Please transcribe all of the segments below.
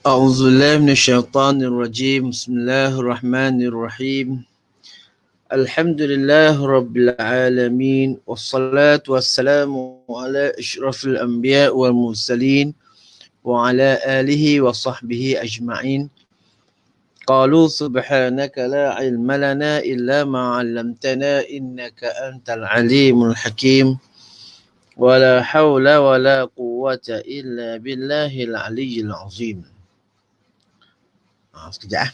أعوذ بالله من الشيطان الرجيم. بسم الله الرحمن الرحيم. الحمد لله رب العالمين، والصلاة والسلام على أشرف الأنبياء والمرسلين وعلى آله وصحبه أجمعين. قالوا سبحانك لا علم لنا إلا ما علمتنا إنك أنت العليم الحكيم، ولا حول ولا قوة إلا بالله العلي العظيم. Sekejap.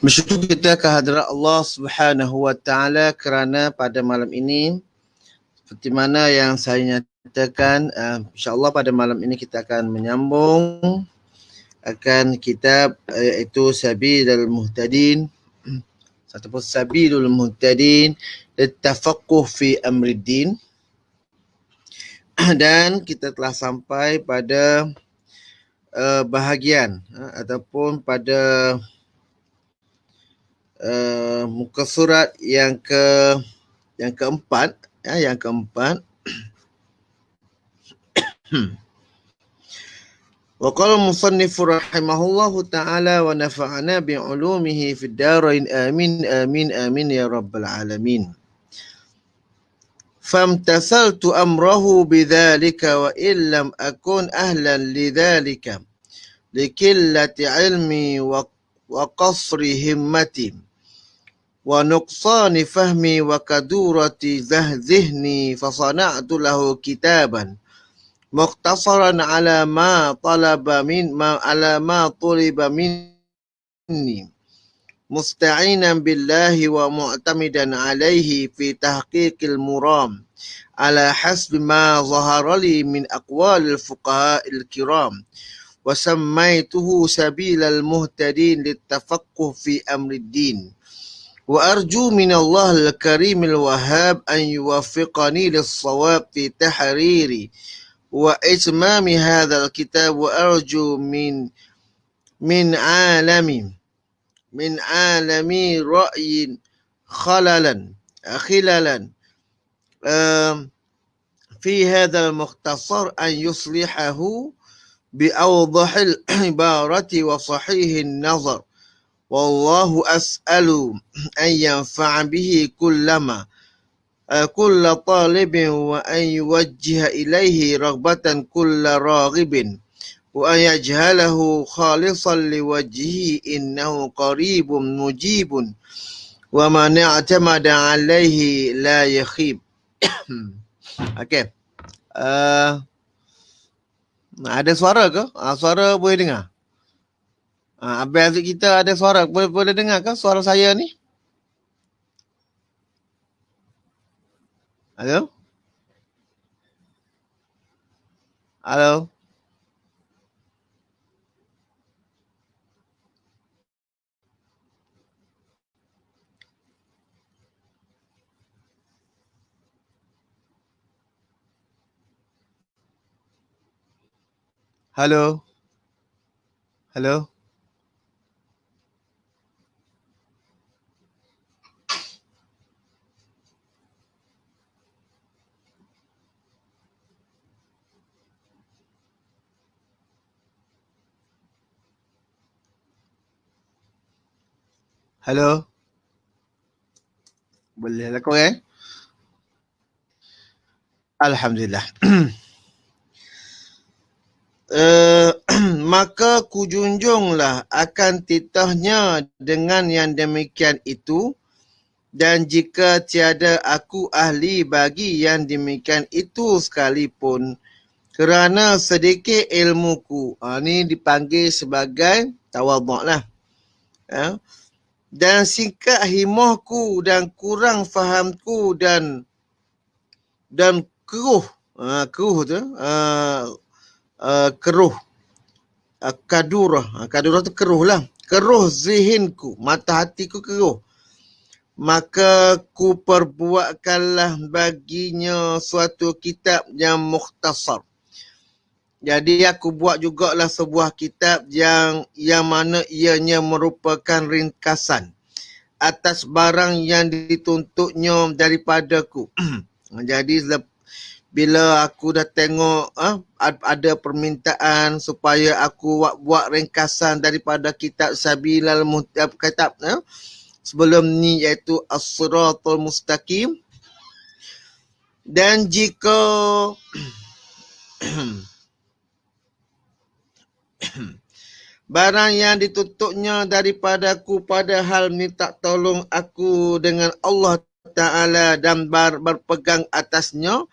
Bersyukur kita kehadrat Allah Subhanahu Wa Taala kerana pada malam ini, seperti mana yang saya nyatakan, insya-Allah pada malam ini kita akan menyambung akan kitab iaitu Sabilul Muhtadin ataupun Sabilul Muhtadin Litafaqquh fi Amriddin. Dan kita telah sampai pada bahagian ataupun pada muka surat yang keempat, yang keempat. Wa qala al-musannif rahimahullahu ta'ala wa nafa'ana bi'ulumihi fid darain amin amin amin ya rabbal alamin. Famtasaltu amrahu bidzalika wa illam akun ahlan lidzalika likillati ilmi wa qasri himmati wa nuqsani fahmi wa kadurati dhihni fasana'tu lahu kitaban mukhtasaran ala ma tuliba minni musta'inan billahi wa mu'tamidan alaihi fi tahqiqil muram ala hasbi ma zahara li min aqwalil fuqaha'il kiram wa sammaytuhu sabilal muhtadin littafaqquh fi amriddin wa arju min Allah al-karimil wahhab an yuwaffiqani lis-shawab fi tahriri wa itmami hadzal kitab wa arju min alami ra'yin khilalan fi hadzal mukhtasar an yuslihahu bi awdahil ibarati wa sahihin nazar wallahu as'alu an yanfa'a bihi كل طالب وأن يوجه إليه رغبة كل راغب وأن يجعله خالصا لوجهه إنه قريب مجيب ومن اعتمد عليه لا يخيب. Okey. Ada suara ke? Suara boleh dengar? Abang Aziz kita ada suara. Boleh dengar ke suara saya ni? Halo? Halo? Halo? Halo? Halo. Boleh lah kau eh? Alhamdulillah. Maka kujunjunglah akan titahnya dengan yang demikian itu, dan jika tiada aku ahli bagi yang demikian itu sekalipun, kerana sedikit ilmuku. Ni dipanggil sebagai tawaduk lah. Dan singkat himahku dan kurang fahamku dan keruh. Keruh tu. Keruh. Kadurah tu keruh lah. Keruh zihinku. Mata hatiku keruh. Maka ku perbuatkanlah baginya suatu kitab yang mukhtasar. Jadi aku buat jugalah sebuah kitab yang mana ianya merupakan ringkasan atas barang yang dituntutnya daripadaku. Jadi bila aku dah tengok ada permintaan supaya aku buat ringkasan daripada kitab Sabilal Kitab sebelum ni, iaitu As-Siratul Mustaqim. Dan jika barang yang dituntutnya daripadaku padahal minta tolong aku dengan Allah Ta'ala dan berpegang atasnya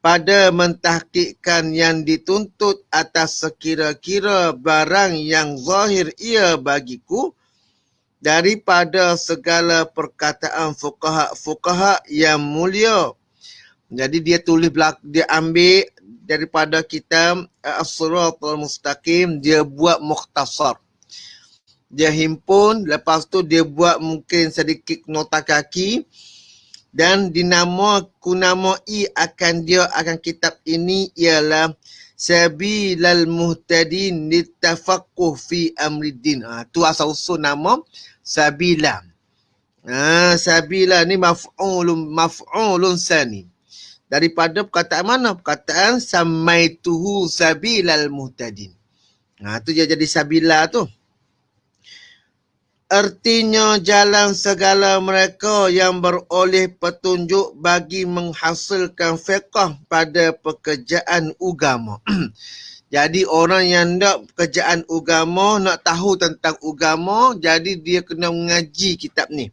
pada mentahkikkan yang dituntut atas sekira-kira barang yang zahir ia bagiku daripada segala perkataan fuqaha yang mulia. Jadi dia tulis, dia ambil daripada kitab As-Siratul Mustaqim, dia buat mukhtasar. Dia himpun, lepas tu dia buat mungkin sedikit nota kaki dan kunamai akan kitab ini ialah Sabilal Muhtadin Litafaqquh fi Amriddin. Tu asal usul nama Sabila. Sabila ni maf'ulun sani. Daripada perkataan mana? Perkataan samaituhu Sabilal Muhtadin. Tu dia jadi Sabila tu. Artinya jalan segala mereka yang beroleh petunjuk bagi menghasilkan fiqh pada pekerjaan agama. Jadi orang yang nak pekerjaan agama, nak tahu tentang agama, jadi dia kena mengaji kitab ni.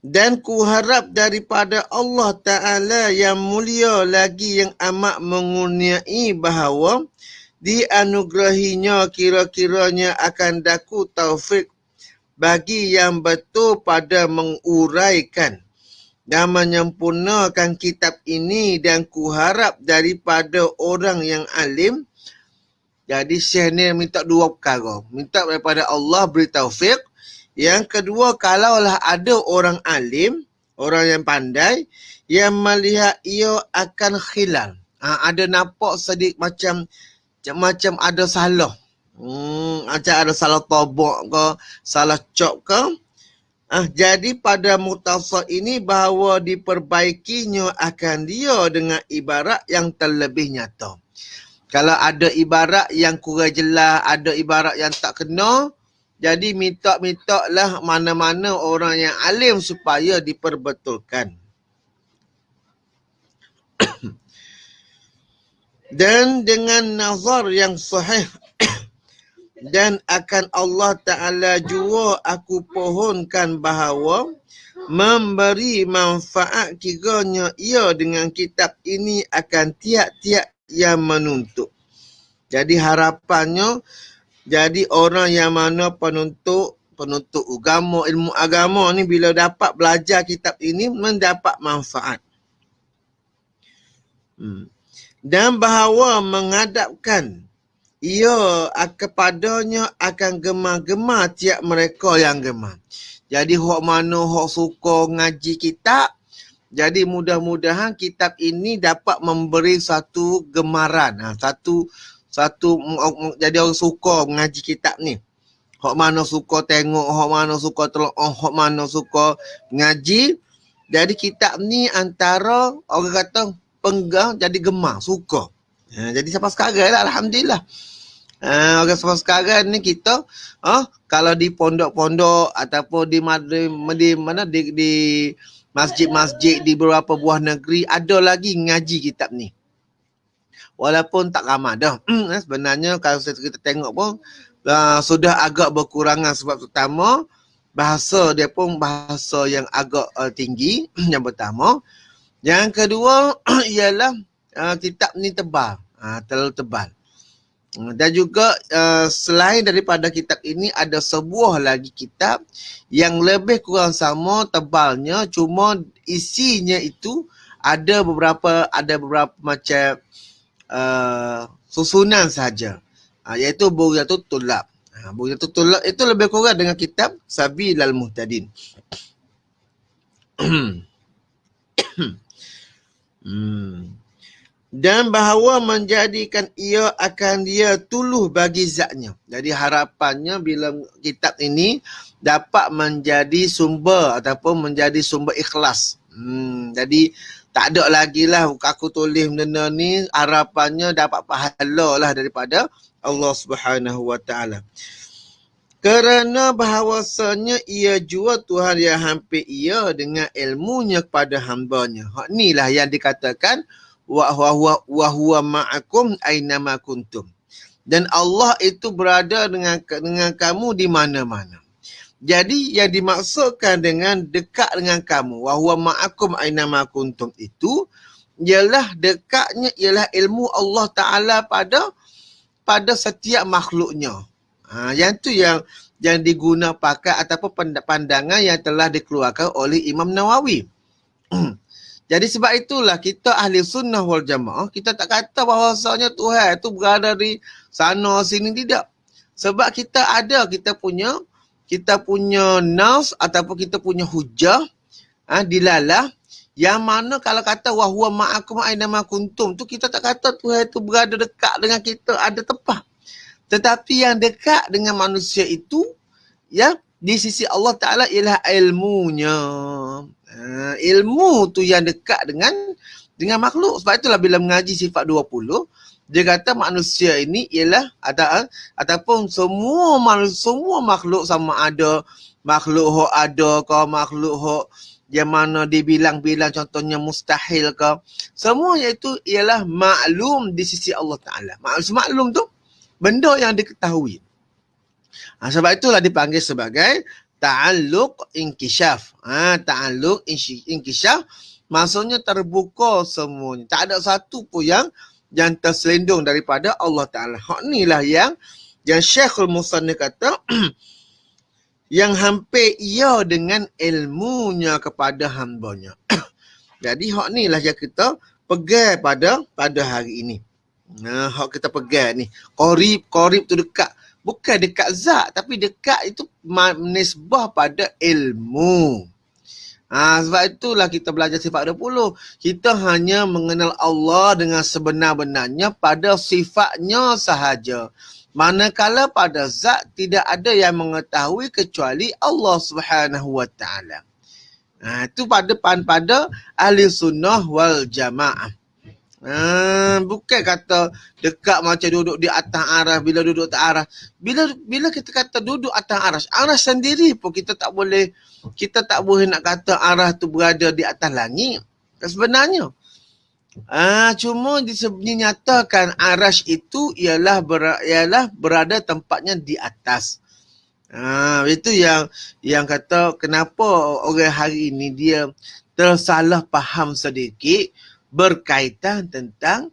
Dan ku harap daripada Allah Ta'ala yang mulia lagi yang amat mengurniai bahawa dianugerahinya kira-kiranya akan daku taufik bagi yang betul pada menguraikan dan menyempurnakan kitab ini, dan ku harap daripada orang yang alim. Jadi Syekh ni minta dua perkara. Minta daripada Allah beri taufik. Yang kedua, kalaulah ada orang alim, orang yang pandai, yang melihat ia akan khilal. Ada nampak sedikit macam ada salah. Macam ada salah tabak ke, salah cop ke. Jadi pada mukhtasar ini bahawa diperbaikinya akan dia dengan ibarat yang terlebih nyata. Kalau ada ibarat yang kurang jelas, ada ibarat yang tak kena, jadi minta-lah mana-mana orang yang alim supaya diperbetulkan. Dan dengan nazar yang sahih dan akan Allah Ta'ala jua aku pohonkan bahawa memberi manfaat kiranya ia dengan kitab ini akan tiap-tiap yang menuntut. Jadi harapannya, jadi orang yang mana penuntut agama, ilmu agama ni bila dapat belajar kitab ini mendapat manfaat. Dan bahawa menghadapkan ia kepadanya akan gemar-gemar tiap mereka yang gemar. Jadi hok mana hok suka ngaji kitab, jadi mudah-mudahan kitab ini dapat memberi satu gemaran, satu jadi orang suka mengaji kitab ni. Hok mana suka tengok, hok mana suka telaah, hok mana suka ngaji. Jadi kitab ni antara orang kata penggang jadi gemar, suka. Jadi sampai sekarang lah, alhamdulillah. Orang sekarang ni kita kalau di pondok-pondok ataupun di mana di masjid-masjid di beberapa buah negeri ada lagi ngaji kitab ni. Walaupun tak ramai dah. Sebenarnya kalau kita tengok pun sudah agak berkurangan sebab pertama bahasa dia pun bahasa yang agak tinggi yang pertama. Yang kedua ialah kitab ni tebal. Terlalu tebal. Dan juga selain daripada kitab ini ada sebuah lagi kitab yang lebih kurang sama tebalnya, cuma isinya itu ada beberapa macam susunan saja, iaitu Bugyatul Tulab. Bugyatul Tulab itu lebih kurang dengan kitab Sabilal Muhtadin. Dan bahawa menjadikan ia akan dia tuluh bagi zatnya. Jadi harapannya bila kitab ini dapat menjadi sumber ataupun menjadi sumber ikhlas. Jadi tak ada lagi lah aku tulis benda ni, harapannya dapat pahala lah daripada Allah Subhanahu Wa Taala. Kerana bahawasanya ia jua Tuhan yang hampir ia dengan ilmunya kepada hambanya. Inilah yang dikatakan wa huwa ma'akum aynama kuntum. Dan Allah itu berada dengan kamu di mana-mana. Jadi yang dimaksudkan dengan dekat dengan kamu, wa huwa ma'akum aynama kuntum itu ialah dekatnya ialah ilmu Allah Taala pada setiap makhluknya. Yang tu yang diguna pakai ataupun pandangan yang telah dikeluarkan oleh Imam Nawawi. Jadi sebab itulah kita ahli sunnah wal jamaah, kita tak kata bahawasanya Tuhan itu berada di sana sini, tidak. Sebab kita punya nas ataupun kita punya hujah dilalah yang mana kalau kata wa huwa ma'akum aynama kuntum tu kita tak kata Tuhan itu berada dekat dengan kita ada tempat. Tetapi yang dekat dengan manusia itu ya di sisi Allah Ta'ala ialah ilmunya. Ilmu tu yang dekat dengan makhluk. Sebab itulah bila mengaji sifat 20, dia kata manusia ini ialah ataupun semua makhluk sama ada makhluk hok ada ke makhluk hok yang mana dibilang-bilang contohnya mustahil ke, semuanya itu ialah maklum di sisi Allah Ta'ala. Maklum tu benda yang diketahui. Sebab itulah dipanggil sebagai ta'alluq inkishaf. Ta'alluq inkishaf maksudnya terbuka semuanya. Tak ada satu pun yang terselindung daripada Allah Ta'ala. Inilah yang Syekhul Musannif kata yang hampir ia dengan ilmunya kepada hambanya. Jadi inilah yang kita pegang pada hari ini. Hak kita pegang ni. Qarib tu dekat. Bukan dekat zat, tapi dekat itu nisbah pada ilmu. Sebab itulah kita belajar sifat 20. Kita hanya mengenal Allah dengan sebenar-benarnya pada sifatnya sahaja. Manakala pada zat tidak ada yang mengetahui kecuali Allah Subhanahu Wa Taala. Itu pada ahli sunnah wal jamaah. Bukan kata dekat macam duduk di atas aras. Bila duduk atas aras, bila kita kata duduk atas aras sendiri pun kita tak boleh nak kata aras tu berada di atas langit. Sebenarnya cuma dinyatakan aras itu ialah berada tempatnya di atas. Itu yang kata kenapa orang hari ini dia tersalah faham sedikit berkaitan tentang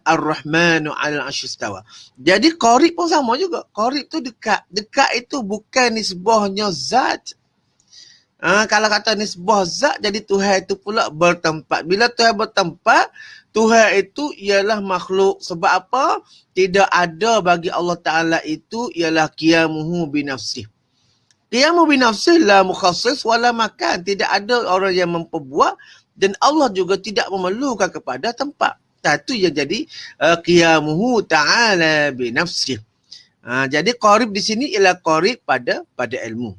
Ar-Rahmanu 'alal 'arsy istawa. Jadi qarib pun sama juga. Qarib tu dekat. Dekat itu bukan nisbahnya zat. Kalau kata nisbah zat, jadi Tuhan itu pula bertempat. Bila Tuhan bertempat, Tuhan itu ialah makhluk. Sebab apa? Tidak ada bagi Allah Ta'ala itu ialah qiyamuhu binafsih. Qiyamuhu binafsih la mukhassis wala makan. Tidak ada orang yang memperbuat dan Allah juga tidak memerlukan kepada tempat. Itu yang jadi qiyamuhu ta'ala binafsih. Jadi qarib di sini ialah qarib pada ilmu.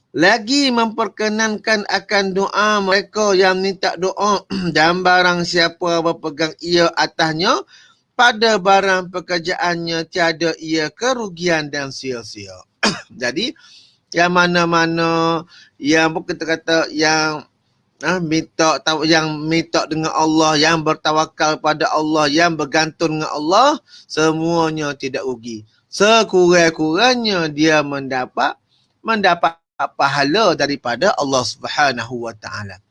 Lagi memperkenankan akan doa mereka yang minta doa dan barang siapa berpegang ia atasnya pada barang pekerjaannya tiada ia kerugian dan sia-sia. Jadi yang mana-mana yang kita kata yang minta dengan Allah, yang bertawakal pada Allah, yang bergantung dengan Allah, semuanya tidak rugi. Sekurang-kurangnya dia mendapat pahala daripada Allah Subhanahu Wa Taala.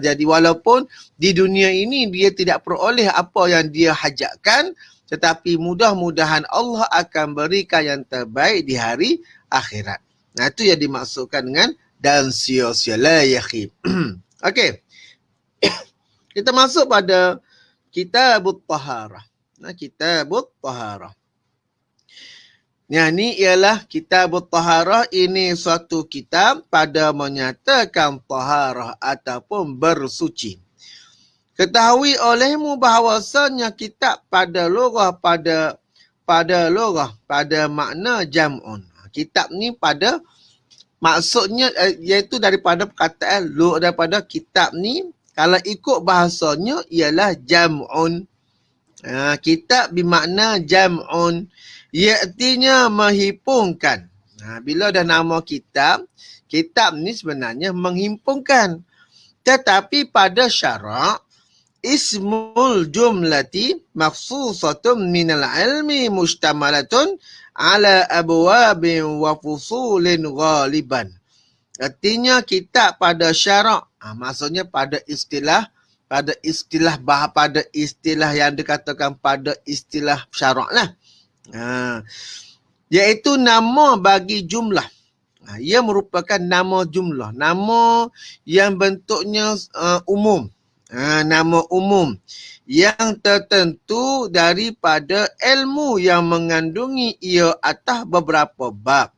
Jadi walaupun di dunia ini dia tidak peroleh apa yang dia hajatkan, tetapi mudah-mudahan Allah akan berikan yang terbaik di hari akhirat. Nah, itu yang dimaksudkan dengan dan sia-sia la yakhib. Okey. Kita masuk pada Kitabut Taharah. Kitabut Taharah. Ini ialah Kitabut Taharah. Ini suatu kitab pada menyatakan taharah ataupun bersuci. Ketahui olehmu bahawasanya kitab pada lugah pada makna jam'un. Kitab ni pada maksudnya iaitu daripada perkataan daripada kitab ni, kalau ikut bahasanya ialah jam'un. Kitab bermakna jam'un, iaitu menghimpunkan. Bila dah nama kitab ni sebenarnya menghimpunkan. Tetapi pada syarak, ismul jumlati makhsusatun minal ilmi mustamalatun ala abwabin wa fusulin ghaliban. Artinya kitab pada syarak, maksudnya pada istilah yang dikatakan pada istilah syarak lah. Iaitu nama bagi jumlah. Ia merupakan nama jumlah. Nama yang bentuknya umum. Nama umum yang tertentu daripada ilmu yang mengandungi ia atas beberapa bab.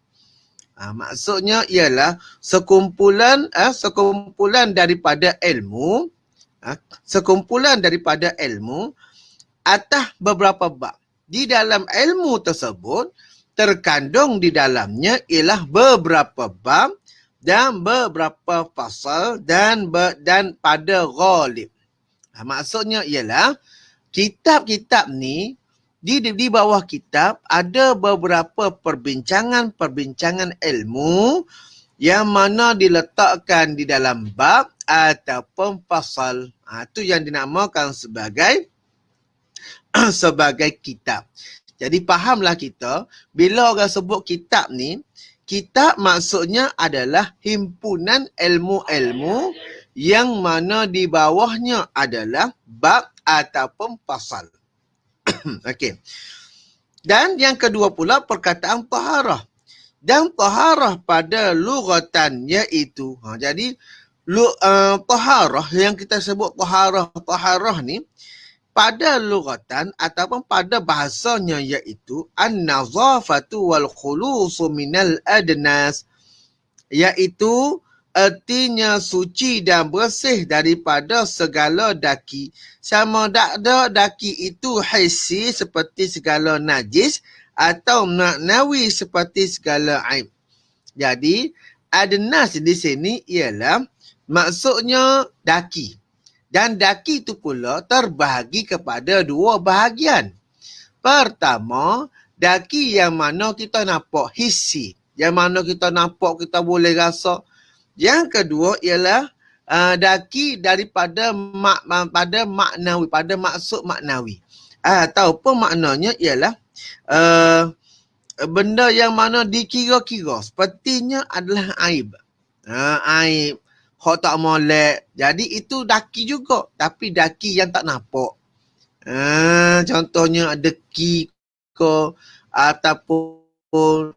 Maksudnya ialah sekumpulan daripada ilmu, atas beberapa bab. Di dalam ilmu tersebut terkandung di dalamnya ialah beberapa bab dan beberapa fasal dan pada ghalib. Maksudnya ialah kitab-kitab ni di bawah kitab ada beberapa perbincangan ilmu yang mana diletakkan di dalam bab ataupun fasal. Itu yang dinamakan sebagai kitab. Jadi fahamlah kita, bila orang sebut kitab ni, kitab maksudnya adalah himpunan ilmu-ilmu yang mana di bawahnya adalah bab ataupun fasal. Okey. Dan yang kedua pula perkataan taharah. Dan taharah pada lughatan iaitu, jadi taharah yang kita sebut taharah ni pada lughatan ataupun pada bahasanya iaitu an-nazafatu wal khulusu minal adnas, iaitu artinya suci dan bersih daripada segala daki. Sama tak ada daki itu hissi seperti segala najis atau maknawi seperti segala aib. Jadi adnas di sini ialah maksudnya daki. Dan daki itu pula terbahagi kepada dua bahagian. Pertama, daki yang mana kita nampak hissi. Yang mana kita nampak, kita boleh rasa. Yang kedua ialah daki daripada maknawi, pada maksud maknawi. Ataupun maknanya ialah benda yang mana dikira-kira. Sepertinya adalah aib. Aib. Hak tak molek. Jadi itu daki juga. Tapi daki yang tak nampak. Contohnya deki ke ataupun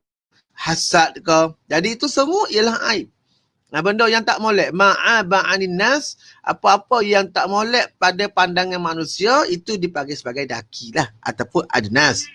hasad ke. Jadi itu semua ialah aib. Benda yang tak molek. Ma'aba'anin nas. Apa-apa yang tak molek pada pandangan manusia itu dipanggil sebagai daki lah. Ataupun adnas.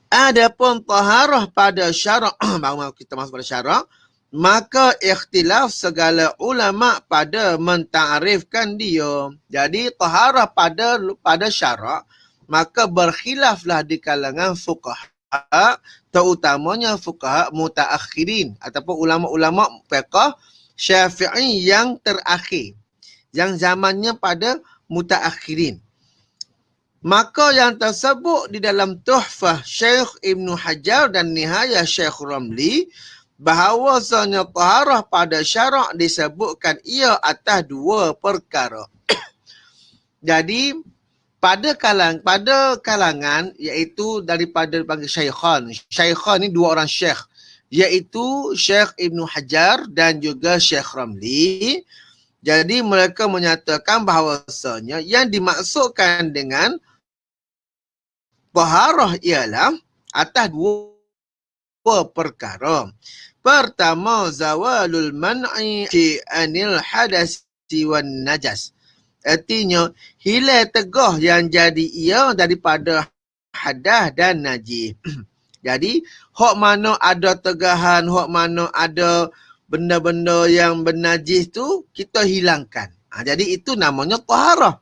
Adapun taharah pada syarak. Baru kita masuk pada syarak. Maka ikhtilaf segala ulama pada mentarifkan dia. Jadi taharah pada syarak, maka berkhilaflah di kalangan fuqaha, terutamanya fuqaha mutaakhirin ataupun ulama-ulama fiqh Syafi'i yang terakhir, yang zamannya pada mutaakhirin. Maka yang tersebut di dalam Tuhfah Syekh Ibn Hajar dan Nihayah Syekh Ramli, bahawasanya taharah pada syarak disebutkan ia atas dua perkara. Jadi pada kalangan iaitu daripada dipanggil Syaikhan. Syaikhan ni dua orang syekh, iaitu Syekh Ibn Hajar dan juga Syekh Ramli. Jadi mereka menyatakan bahawasanya yang dimaksudkan dengan taharah ialah atas dua perkara. Pertama, zawalul man'i anil hadasi wan najas. Artinya, hilang tegah yang jadi ia daripada hadas dan najis. Jadi, hak mana ada tegahan, hak mana ada benda-benda yang bernajis tu, kita hilangkan. Jadi, itu namanya taharah.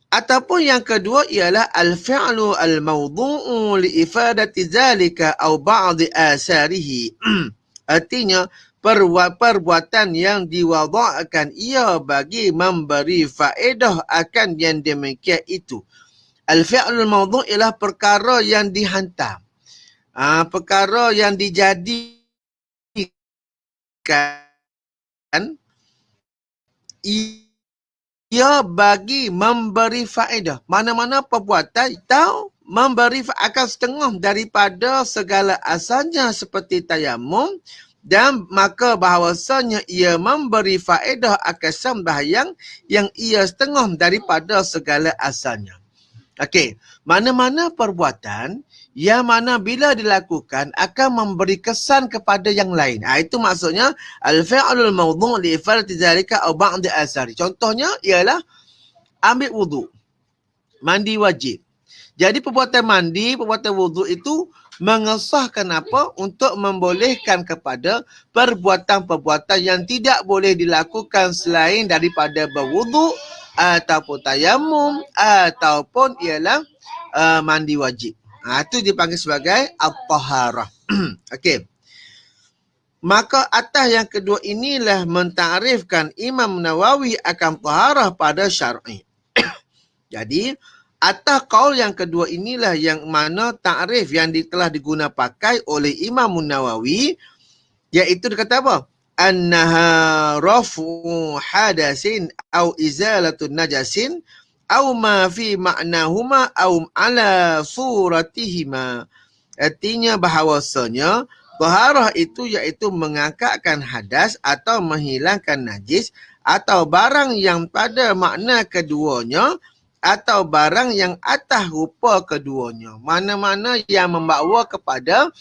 Ataupun yang kedua ialah al-fi'lu al-mawdu'u li'ifadati zalika au ba'di asarihi. Artinya, perbuatan yang diwada'kan ia bagi memberi faedah akan yang demikian itu. Al-fi'lu al-mawdu' ialah perkara yang dihantar. Perkara yang dijadikan ia bagi memberi faedah. Mana-mana perbuatan tahu memberi akan setengah daripada segala asalnya seperti tayamum, dan maka bahawasanya ia memberi faedah akan sembahyang yang ia setengah daripada segala asalnya. Okey, mana-mana perbuatan yang mana bila dilakukan akan memberi kesan kepada yang lain. Itu maksudnya al-fi'lul mawdu' li ifadati zalika aw ba'd asari. Contohnya ialah ambil wuduk. Mandi wajib. Jadi perbuatan mandi, perbuatan wuduk itu mengesahkan apa? Untuk membolehkan kepada perbuatan-perbuatan yang tidak boleh dilakukan selain daripada berwuduk ataupun tayamum ataupun ialah mandi wajib. Itu dipanggil sebagai at-taharah. Okey. Maka atas yang kedua inilah mentarifkan Imam Nawawi akan taharah pada syar'i. Jadi atas qaul yang kedua inilah yang mana takrif yang telah digunakan pakai oleh Imam Nawawi, iaitu dia kata apa? Annaha rafu hadasin au izalatun najasin au ma fi ma'nahuma au ala suratihima. Artinya bahawasanya taharah itu iaitu mengangkatkan hadas atau menghilangkan najis atau barang yang pada makna keduanya atau barang yang atas rupa keduanya. Mana-mana yang membawa kepada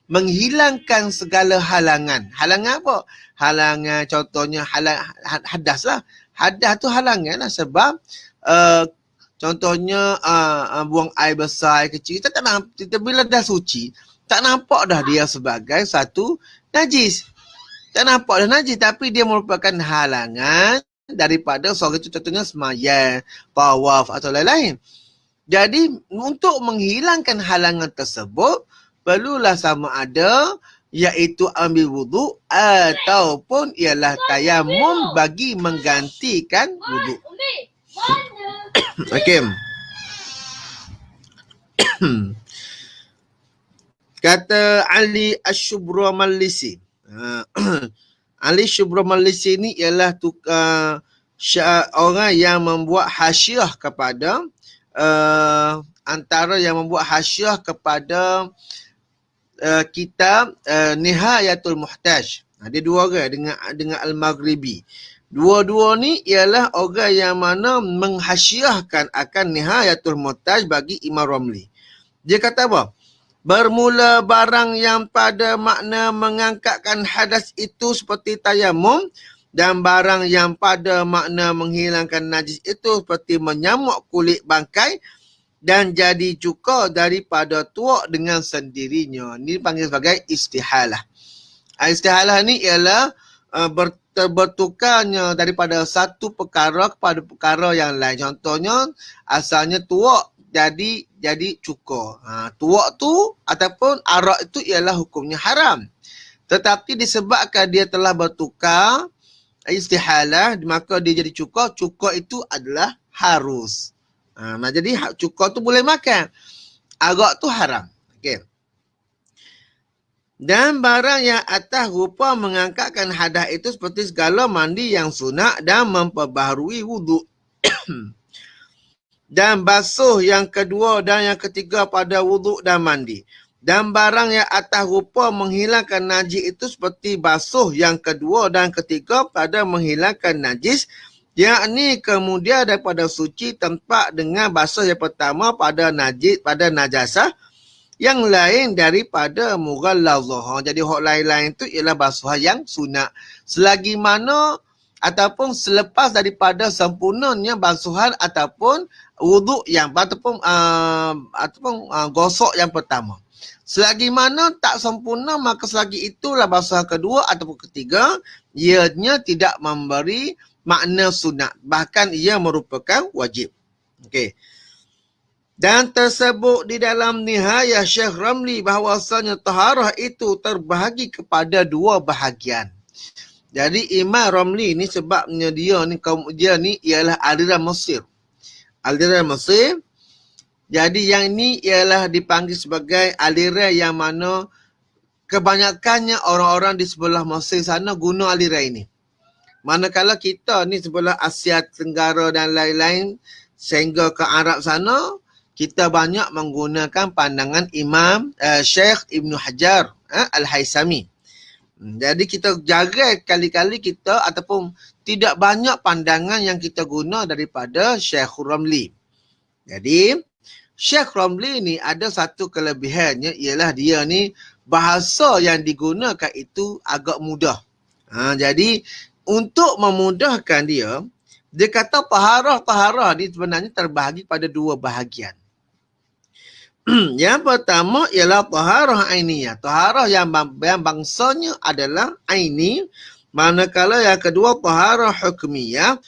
menghilangkan segala halangan. Halangan apa? Halangan contohnya hadas lah. Hadas tu halangan lah sebab contohnya buang air besar, air kecil. Kita tak nampak, kita bila dah suci, tak nampak dah dia sebagai satu najis. Tak nampak dah najis, tapi dia merupakan halangan daripada seorang itu, contohnya semayang, tawaf atau lain-lain. Jadi untuk menghilangkan halangan tersebut, perlulah sama ada iaitu ambil wuduk ataupun ialah tayamum bagi menggantikan wuduk. Okey. Kata Ali Ash-Shubramallisi. Ali Shubramallisi ni ialah orang yang membuat hasyiah kepada antara yang membuat hasyiah kepada kitab Nihayatul Muhtaj. Dia dua orang dengan Al-Maghribi. Dua-dua ni ialah orang yang mana menghasyiahkan akan Nihayatul Muhtaj bagi Imam Ramli. Dia kata apa? Bermula barang yang pada makna mengangkatkan hadas itu seperti tayamum, dan barang yang pada makna menghilangkan najis itu seperti menyamuk kulit bangkai dan jadi cuka daripada tuak dengan sendirinya. Ini dipanggil sebagai istihalah. Istihalah ni ialah bertukarnya daripada satu perkara kepada perkara yang lain. Contohnya asalnya tuak jadi cuka. Tuak tu ataupun arak itu ialah hukumnya haram. Tetapi disebabkan dia telah bertukar istihalah, maka dia jadi cuka. Cuka itu adalah harus. Nah, jadi cuka tu boleh makan. Arak tu haram. Okey. Dan barang yang atas rupa mengangkatkan hadas itu seperti segala mandi yang sunat dan memperbaharui wuduk. Dan basuh yang kedua dan yang ketiga pada wuduk dan mandi. Dan barang yang atas rupa menghilangkan najis itu seperti basuh yang kedua dan ketiga pada menghilangkan najis, yakni kemudian daripada suci tempat dengan basuh yang pertama pada najis, pada najasah, yang lain daripada mughallazah. Jadi hak lain-lain tu ialah basuhan yang sunat. Selagi mana ataupun selepas daripada sempurnanya basuhan ataupun wuduk yang ataupun gosok yang pertama. Selagi mana tak sempurna, maka selagi itulah basuhan kedua ataupun ketiga, ianya tidak memberi makna sunat, bahkan ia merupakan wajib. Okey. Dan tersebut di dalam Nihayah Syekh Ramli bahawasanya taharah itu terbahagi kepada dua bahagian. Jadi Imam Ramli ni sebabnya dia ni ialah aliran Mesir. Aliran Mesir. Jadi yang ini ialah dipanggil sebagai aliran yang mana kebanyakannya orang-orang di sebelah Mesir sana guna aliran ini. Manakala kita ni sebelah Asia Tenggara dan lain-lain sehingga ke Arab sana, kita banyak menggunakan pandangan Imam Syekh Ibn Hajar Al-Haythami. Jadi kita jaga kali-kali kita ataupun tidak banyak pandangan yang kita guna daripada Syekh Ramli. Jadi Syekh Ramli ni ada satu kelebihannya, ialah dia ni bahasa yang digunakan itu agak mudah. Jadi untuk memudahkan dia, dia kata taharah ni sebenarnya terbahagi pada dua bahagian. Yang pertama ialah taharah ainiyah. Taharah yang bangsanya adalah aini. Manakala yang kedua taharah hukmiyah.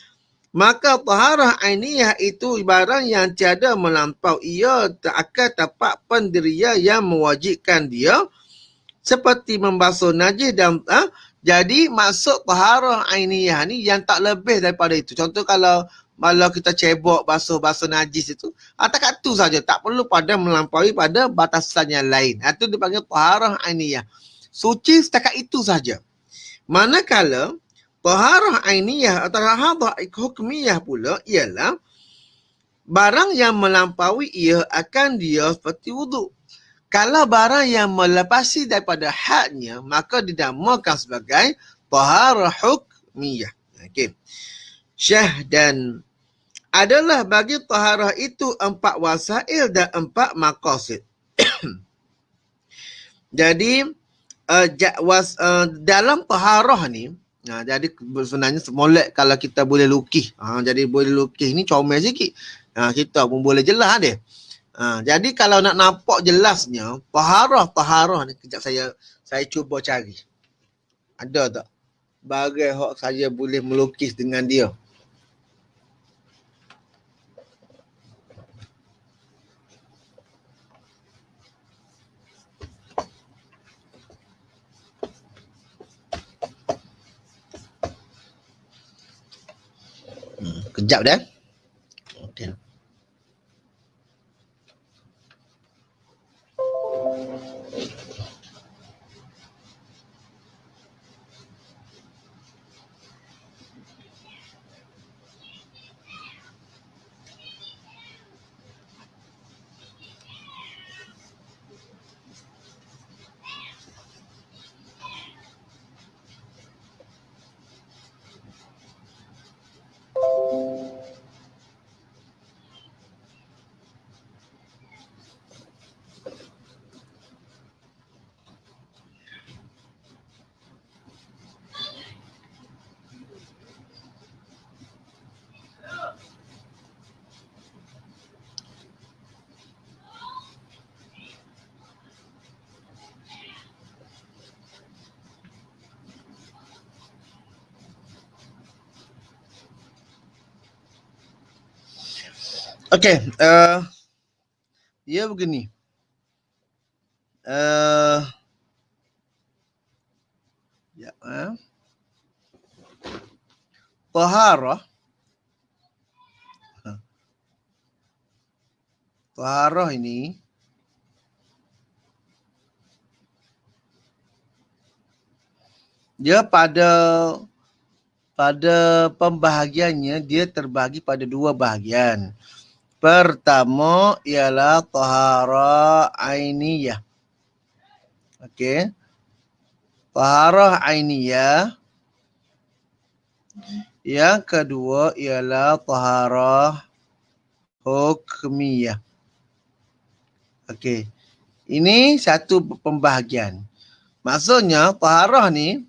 Maka taharah ainiyah itu barang yang tiada melampau. Ia tak akan dapat pendirian yang mewajibkan dia. Seperti membasuh najis dan... jadi maksud taharah ainiyah ni yang tak lebih daripada itu. Contoh kalau kita cebok basuh najis itu, takat tu saja, tak perlu pada melampaui pada batasan yang lain. Itu dipanggil taharah ainiyah. Suci setakat itu saja. Manakala taharah ainiyah atau taharah hukmiyah pula ialah barang yang melampaui ia akan dia seperti wuduk. Kalau barang yang melepasi daripada hadnya, maka dinamakan sebagai taharah hukmiyah. Okey. Syekh dan adalah bagi taharah itu 4 wasail dan 4 maqasid. Jadi dalam taharah ni, jadi sebenarnya molek kalau kita boleh lukis. Jadi boleh lukis ni comel sikit. Kita pun boleh jelas dia. Jadi kalau nak nampak jelasnya, taharah ni, kejap saya cuba cari. Ada tak bagai hak saya boleh melukis dengan dia? Kejap dah. Okey. Okey, dia begini. Taharah Taharah ini dia pada pembahagiannya dia terbagi pada dua bahagian. Pertama ialah taharah ainiyah. Okey. Taharah ainiyah. Yang kedua ialah taharah hukmiyah. Okey. Ini satu pembahagian. Maksudnya taharah ni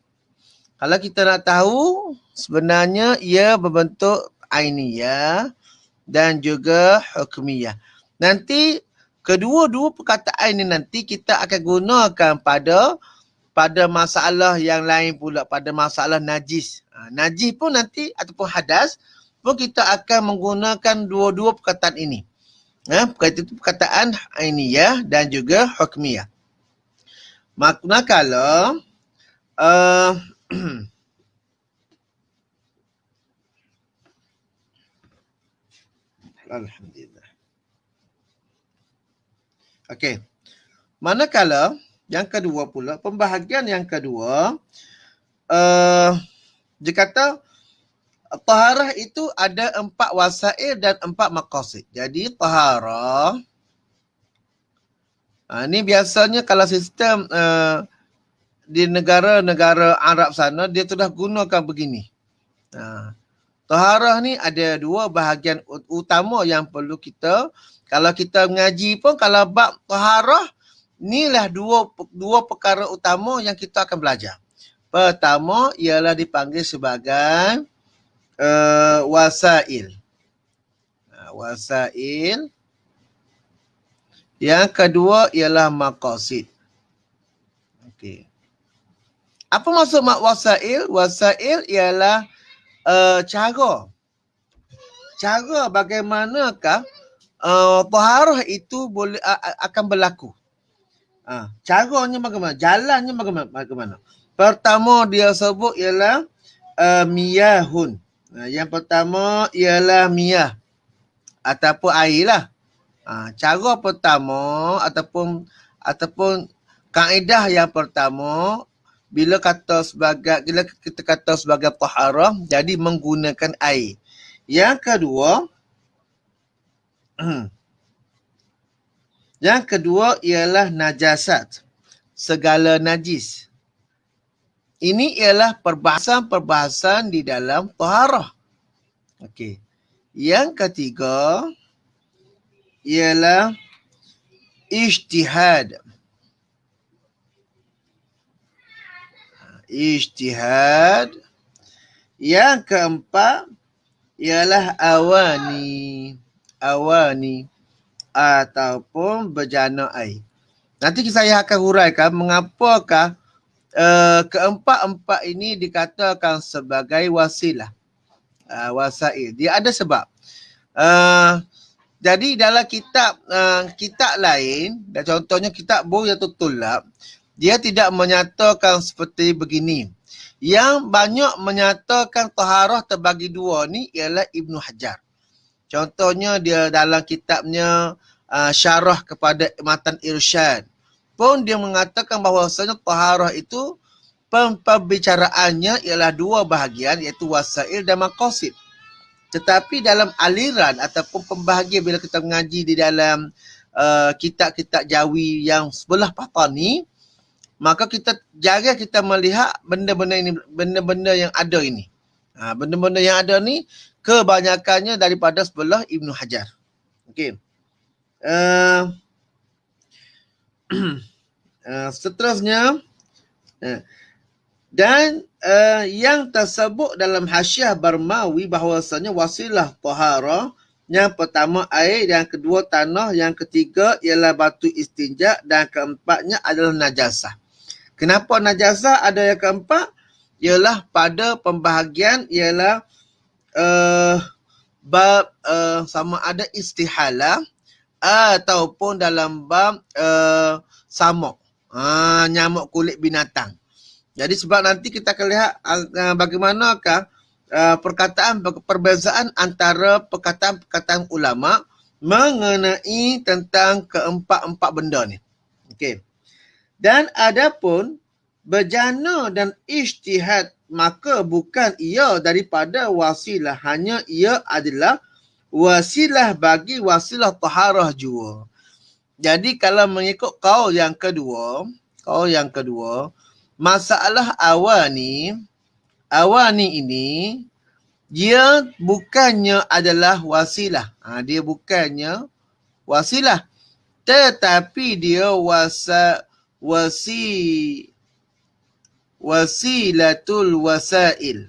kalau kita nak tahu sebenarnya ia berbentuk ainiyah dan juga hukmiyah. Nanti kedua-dua perkataan ini nanti kita akan gunakan pada masalah yang lain pula, pada masalah najis. Najis pun nanti ataupun hadas pun kita akan menggunakan dua-dua perkataan ini. Perkataan ainiyah dan juga hukmiyah. Manakala Alhamdulillah. Okey. Manakala yang kedua pula, pembahagian yang kedua, dia kata taharah itu ada 4 wasail dan 4 maqasid. Jadi taharah, ni biasanya kalau sistem di negara-negara Arab sana, dia sudah gunakan begini. Taharah ni ada 2 bahagian utama yang perlu kita, kalau kita mengaji pun, kalau bab taharah, inilah dua perkara utama yang kita akan belajar. Pertama ialah dipanggil sebagai wasail. Wasail. Yang kedua ialah maqasid. Okey. Apa maksud wasail? Wasail ialah cara bagaimanakah taharah itu boleh akan berlaku. Caranya bagaimana? Jalannya bagaimana? Pertama dia sebut ialah miyahun. Yang pertama ialah miyah ataupun air lah. Cara pertama ataupun kaedah yang pertama, bila kita kata sebagai taharah, jadi menggunakan air. Yang kedua ialah najasat, segala najis. Ini ialah perbahasan di dalam taharah. Okey. Yang ketiga ialah ijtihad. Yang keempat ialah awani ataupun bejana air. Nanti saya akan huraikan mengapakah keempat-empat ini dikatakan sebagai wasilah. Wasail. Dia ada sebab. Jadi dalam kitab lain, dan contohnya kitab Bughyatul Tullab, dia tidak menyatakan seperti begini. Yang banyak menyatakan taharah terbagi dua ni ialah Ibnu Hajar. Contohnya dia dalam kitabnya syarah kepada Matan Irsyad pun dia mengatakan bahawasanya taharah itu pembicaraannya ialah 2 bahagian, iaitu wasail dan maqasid. Tetapi dalam aliran ataupun pembahagian bila kita mengaji di dalam kitab-kitab Jawi yang sebelah patah ni, maka kita jarang kita melihat benda-benda yang ada ini. Benda-benda yang ada ni kebanyakannya daripada sebelah Ibnu Hajar. Okey. Seterusnya, dan yang tersebut dalam Hasyiah Barmawi bahawasanya wasilah taharah, yang pertama air, yang kedua tanah, yang ketiga ialah batu istinja, dan keempatnya adalah najasah. Kenapa najasah ada yang keempat? Ialah pada pembahagian ialah bab sama ada istihalah ataupun dalam bab samuk, nyamuk kulit binatang. Jadi sebab nanti kita akan lihat bagaimanakah perbezaan antara perkataan-perkataan ulama mengenai tentang keempat-empat benda ni. Okey. Dan adapun berjana dan ijtihad, maka bukan ia daripada wasilah, hanya ia adalah wasilah bagi wasilah taharah jua. Jadi kalau mengikut kaul yang kedua, masalah awani ini dia bukannya adalah wasilah. Dia bukannya wasilah, tetapi dia wasilatul wasail.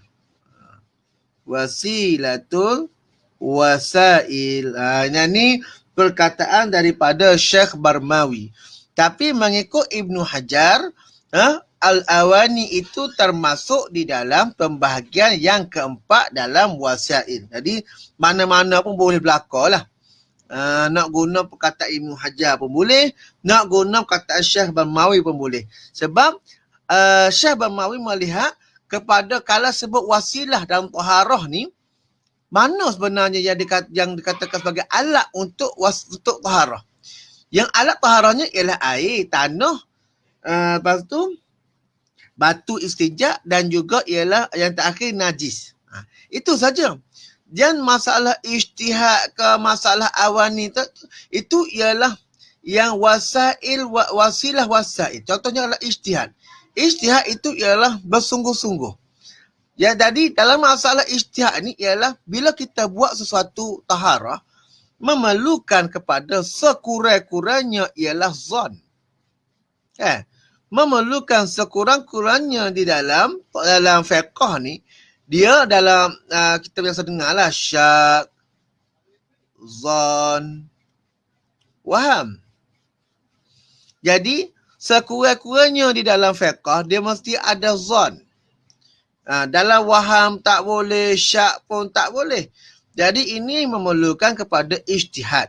Wasilatul wasail. Ini perkataan daripada Syekh Barmawi. Tapi mengikut Ibnu Hajar, al-awani itu termasuk di dalam pembahagian yang keempat dalam wasail. Jadi mana-mana pun boleh berlaku lah. Nak guna perkataan Ibnu Hajar pun boleh, nak guna perkataan Syekh Barmawi pun boleh. Sebab Syekh Barmawi melihat kepada kalau sebut wasilah dalam taharah ni, mana sebenarnya yang dikatakan sebagai alat untuk taharah. Yang alat taharahnya ialah air, tanah, lepas tu batu istinja, dan juga ialah yang terakhir najis. Itu saja. Dan masalah ijtihad ke masalah awani itu ialah yang wasilah wasail. Contohnya adalah ijtihad. Ijtihad itu ialah bersungguh-sungguh. Ya, jadi dalam masalah ijtihad ni ialah bila kita buat sesuatu taharah, memerlukan kepada sekurang-kurangnya ialah zon. Memerlukan sekurang-kurangnya di dalam fiqh ni, dia dalam kita biasa dengar lah syak, zon, waham. Jadi sekurang-kurangnya di dalam fiqh dia mesti ada zon. Dalam waham tak boleh, syak pun tak boleh. Jadi ini memerlukan kepada ijtihad.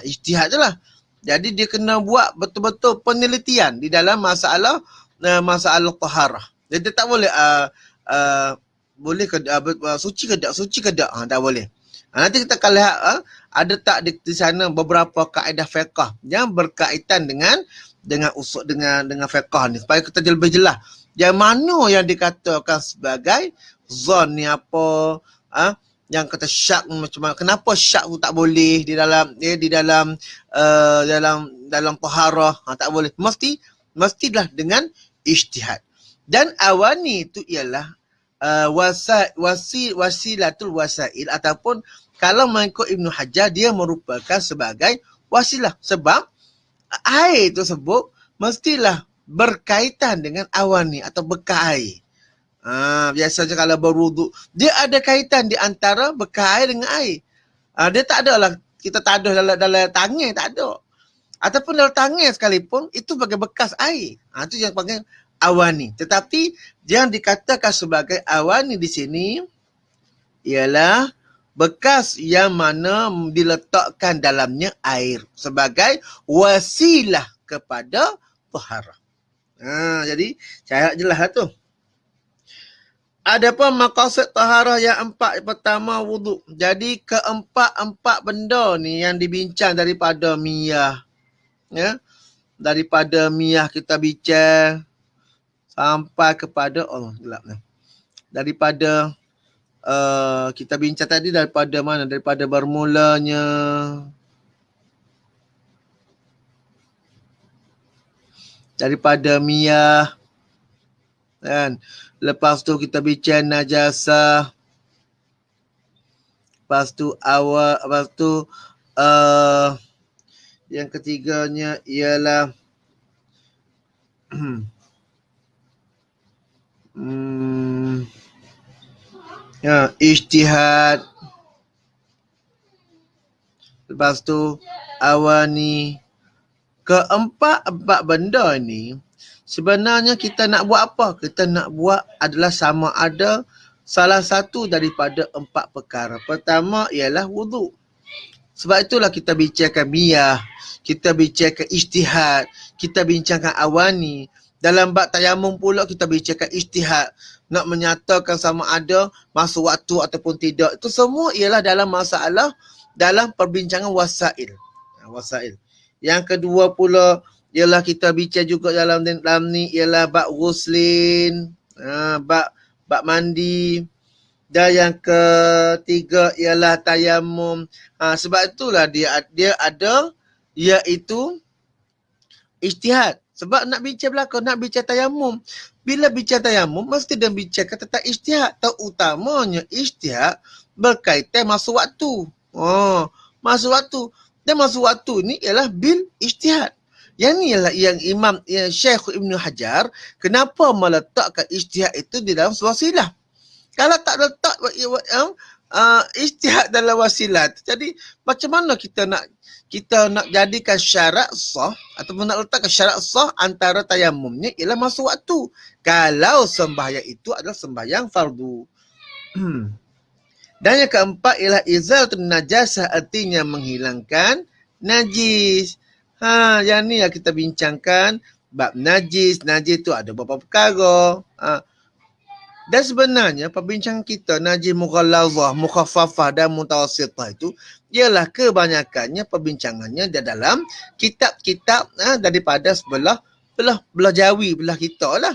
Ijtihad je lah. Jadi dia kena buat betul-betul penelitian di dalam masalah taharah. Jadi dia tak boleh boleh ke suci ke tak, tak boleh. Nanti kita akan lihat ada tak di sana beberapa kaedah fiqh yang berkaitan dengan usul dengan fiqh ni, supaya kita lebih jelas yang mana yang dikatakan sebagai zon ni apa, yang kata syak macam mana, kenapa syak tu tak boleh di dalam dalam taharah, tak boleh, mestilah dengan ijtihad. Dan awani itu ialah wasilatul wasail, ataupun kalau mengikut Ibnu Hajar dia merupakan sebagai wasilah, sebab air tersebut mestilah berkaitan dengan awani atau bekas air. Biasanya kalau berwuduk, dia ada kaitan di antara bekas air dengan air. Dia tak ada lah, kita taduh dalam tangan, tak ada. Ataupun dalam tangan sekalipun, itu sebagai bekas air. Itu yang panggil awani. Tetapi yang dikatakan sebagai awani di sini ialah bekas yang mana diletakkan dalamnya air sebagai wasilah kepada taharah. Jadi saya jelas lah tu. Adapun maqasid taharah yang empat, pertama wuduk. Jadi keempat-empat benda ni yang dibincang daripada miyah. Ya. Daripada miyah kita bincang sampai kepada gelapnya. Daripada kita bincang tadi daripada mana? Daripada bermulanya daripada miyah, kan? Lepas tu kita bincang najasah. Lepas tu yang ketiganya ialah ijtihad. Lepas tu awani. Keempat benda ni sebenarnya kita nak buat apa? Kita nak buat adalah sama ada salah satu daripada empat perkara. Pertama ialah wuduk. Sebab itulah kita bincangkan miyah, kita bincangkan ijtihad, kita bincangkan awani. Dalam bab tayamum pula kita bincangkan ijtihad, nak menyatakan sama ada masuk waktu ataupun tidak. Itu semua ialah dalam masalah dalam perbincangan wasail. Wasail. Yang kedua pula ialah kita bincang juga dalam ni ialah bab ghuslin, bab mandi. Dan yang ketiga ialah tayamum. Sebab itulah dia ada iaitu ijtihad. Sebab nak bincang belakang, nak bincang tayamum. Bila bincang tayamum, mesti dia bincangkan tentang ijtihad. Terutamanya ijtihad berkaitan masa waktu. Masa waktu. Dan masa waktu ni ialah bil ijtihad. Yang ni ialah yang Imam Syekh Ibn Hajar, kenapa meletakkan ijtihad itu di dalam wasilah. Kalau tak letak ijtihad dalam wasilah, jadi macam mana kita nak jadikan syarat sah ataupun nak letakkan syarat sah antara tayamumnya ialah masa waktu. Kalau sembahyang itu adalah sembahyang fardu. Dan yang keempat ialah izalatul najasah, artinya menghilangkan najis. Yang ni yang kita bincangkan bab najis. Najis tu ada beberapa perkara. Dan sebenarnya perbincangan kita najis mughallazah, mukhaffafah dan mutawassithah itu ialah kebanyakannya perbincangannya di dalam kitab-kitab daripada belah Jawi, belah kita lah.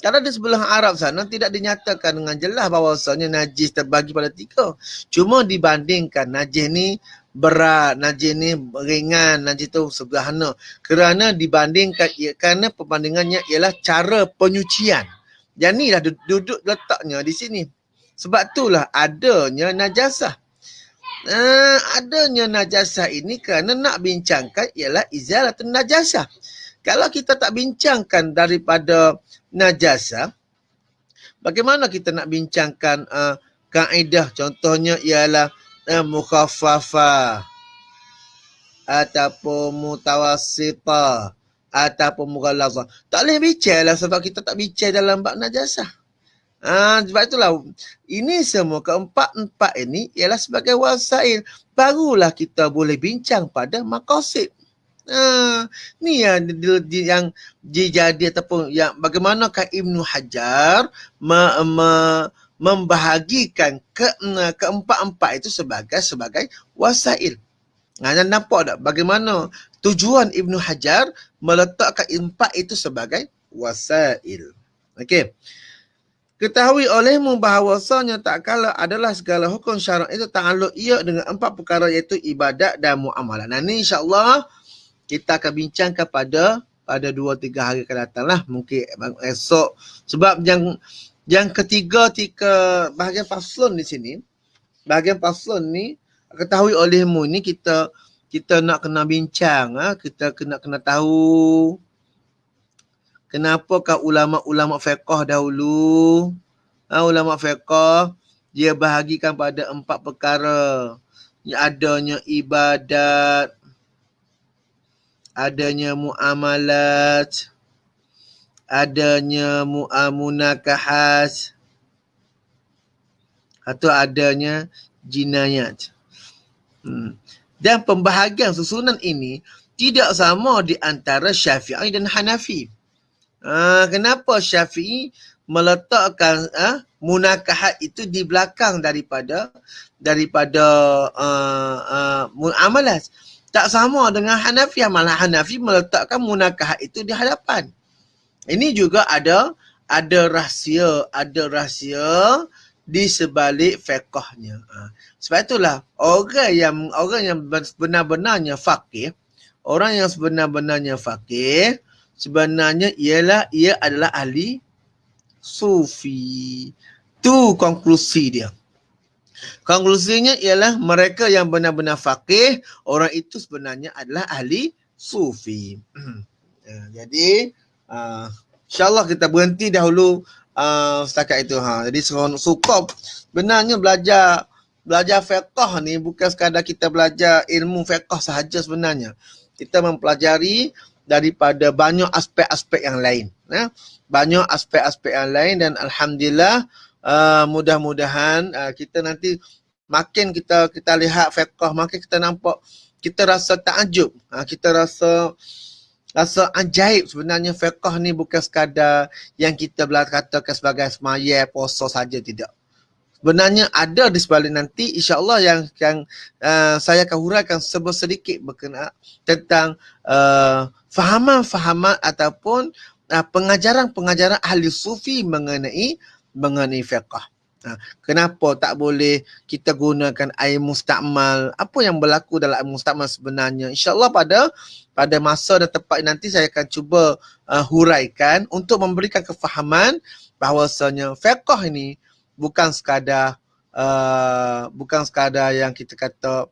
Kalau di sebelah Arab sana tidak dinyatakan dengan jelas bahawasanya najis terbagi pada 3. Cuma dibandingkan najis ni berat, najis ni ringan, najis tu sederhana. Kerana dibandingkan, kerana perbandingannya ialah cara penyucian. Yang ni lah duduk letaknya di sini. Sebab itulah adanya najasah. Adanya najasah ini kerana nak bincangkan ialah izalatul najasah. Kalau kita tak bincangkan daripada najasah, bagaimana kita nak bincangkan kaedah? Contohnya ialah mukhaffafah ataupun mutawassithah ataupun mughallazah. Tak boleh bincang lah sebab kita tak bincang dalam bab najasah. Sebab itulah ini semua keempat-empat ini ialah sebagai wasail. Barulah kita boleh bincang pada maqasid. Ni yang dijadi ataupun yang bagaimanakah Ibnu Hajar membahagikan keempat-empat itu sebagai wasail. Dan nampak tak bagaimana tujuan Ibnu Hajar meletakkan 4 itu sebagai wasail. Okey. Ketahui olehmu bahawasanya tak kala adalah segala hukum syarak itu ta'alluq ia dengan 4 perkara iaitu ibadat dan muamalah. Dan ni insya-Allah kita akan bincangkan pada 2-3 hari akan datang lah. Mungkin esok. Sebab yang ketiga bahagian faslun di sini. Bahagian faslun ni ketahui olehmu ni kita nak kena bincang, kita kena tahu kenapakah ulama-ulama fiqh dahulu, ulama fiqh dia bahagikan pada 4 perkara. Adanya ibadat, adanya muamalat, adanya munakahat, atau adanya jinayat. Dan pembahagian susunan ini tidak sama di antara Syafi'i dan Hanafi. Kenapa Syafi'i meletakkan munakahat itu di belakang daripada muamalat? Tak sama dengan Hanafi. Malah Hanafi meletakkan munakahat itu di hadapan. Ini juga ada rahsia di sebalik fiqhnya. Sebab itulah orang yang benar-benarnya faqih, orang yang sebenar-benarnya faqih sebenarnya ia adalah ahli sufi. Tu konklusi dia. Konklusinya ialah mereka yang benar-benar faqih, orang itu sebenarnya adalah ahli sufi. Jadi insya-Allah kita berhenti dahulu setakat itu. Jadi suka benarnya belajar fiqh ni bukan sekadar kita belajar ilmu fiqh sahaja sebenarnya. Kita mempelajari daripada banyak aspek-aspek yang lain. Banyak aspek-aspek yang lain dan alhamdulillah mudah-mudahan kita nanti makin kita lihat fiqh, makin kita nampak, kita rasa takjub, kita rasa ajaib sebenarnya fiqh ni bukan sekadar yang kita katakan sebagai semaya, puasa saja, tidak. sebenarnya ada di sebalik nanti, insya-Allah yang saya akan huraikan sedikit berkenaan tentang fahaman-fahaman ataupun pengajaran-pengajaran ahli sufi mengenai fiqh. Kenapa tak boleh kita gunakan air mustakmal? Apa yang berlaku dalam air mustakmal sebenarnya? InsyaAllah pada masa dan tempat nanti saya akan cuba huraikan untuk memberikan kefahaman bahawasanya fiqh ini bukan sekadar yang kita kata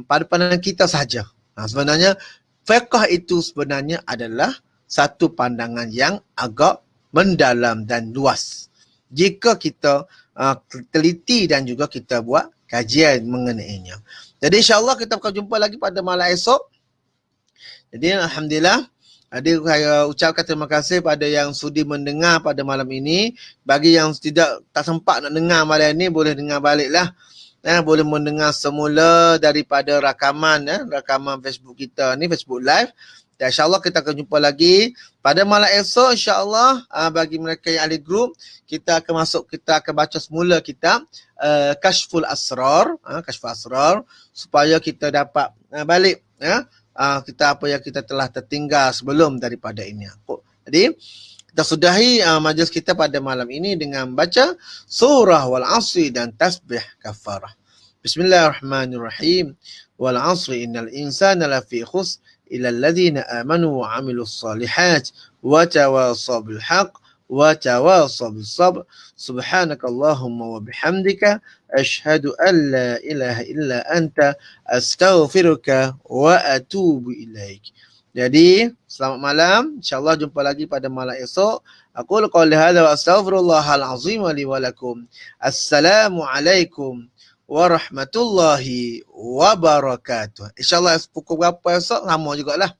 pada pandangan kita sahaja. Sebenarnya fiqh itu sebenarnya adalah satu pandangan yang agak mendalam dan luas. Jika kita teliti dan juga kita buat kajian mengenainya. Jadi insyaAllah kita akan jumpa lagi pada malam esok. Jadi alhamdulillah, saya ucapkan terima kasih pada yang sudi mendengar pada malam ini. Bagi yang tak sempat nak dengar malam ini, boleh dengar baliklah. Boleh mendengar semula daripada rakaman Facebook kita ni, Facebook Live. Dan insyaAllah kita akan jumpa lagi pada malam esok. InsyaAllah bagi mereka yang ahli grup, kita akan baca semula kitab Kashful Asrar, supaya kita dapat balik kita apa yang kita telah tertinggal sebelum daripada ini. Jadi kita sudahi majlis kita pada malam ini dengan baca surah Wal Asri dan tasbih kafarah. Bismillahirrahmanirrahim. Wal Asri innal insana lafi khusr ila alladhina amanu wa amilus salihat wa tawasaw bil haqq wa tawasaw bis sabr. Subhanakallahumma wa bihamdika asyhadu an la ilaha illa anta astaghfiruka wa atubu ilaik. Jadi selamat malam, insyaallah jumpa lagi pada malam esok. Aku qouli hadza wa astaghfirullahal azim wa li wa lakum. Assalamualaikum warahmatullahi wabarakatuh. InsyaAllah pukul berapa esok sama jugalah.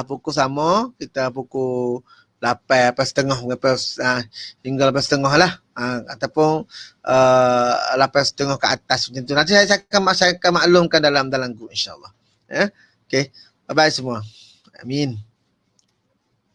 Pukul sama, kita pukul 8.30 hingga 8.30 lah. Ataupun 8.30 ke atas macam tu. Nanti saya akan maklumkan dalam grup insyaAllah. Okay. Bye-bye semua. Amin.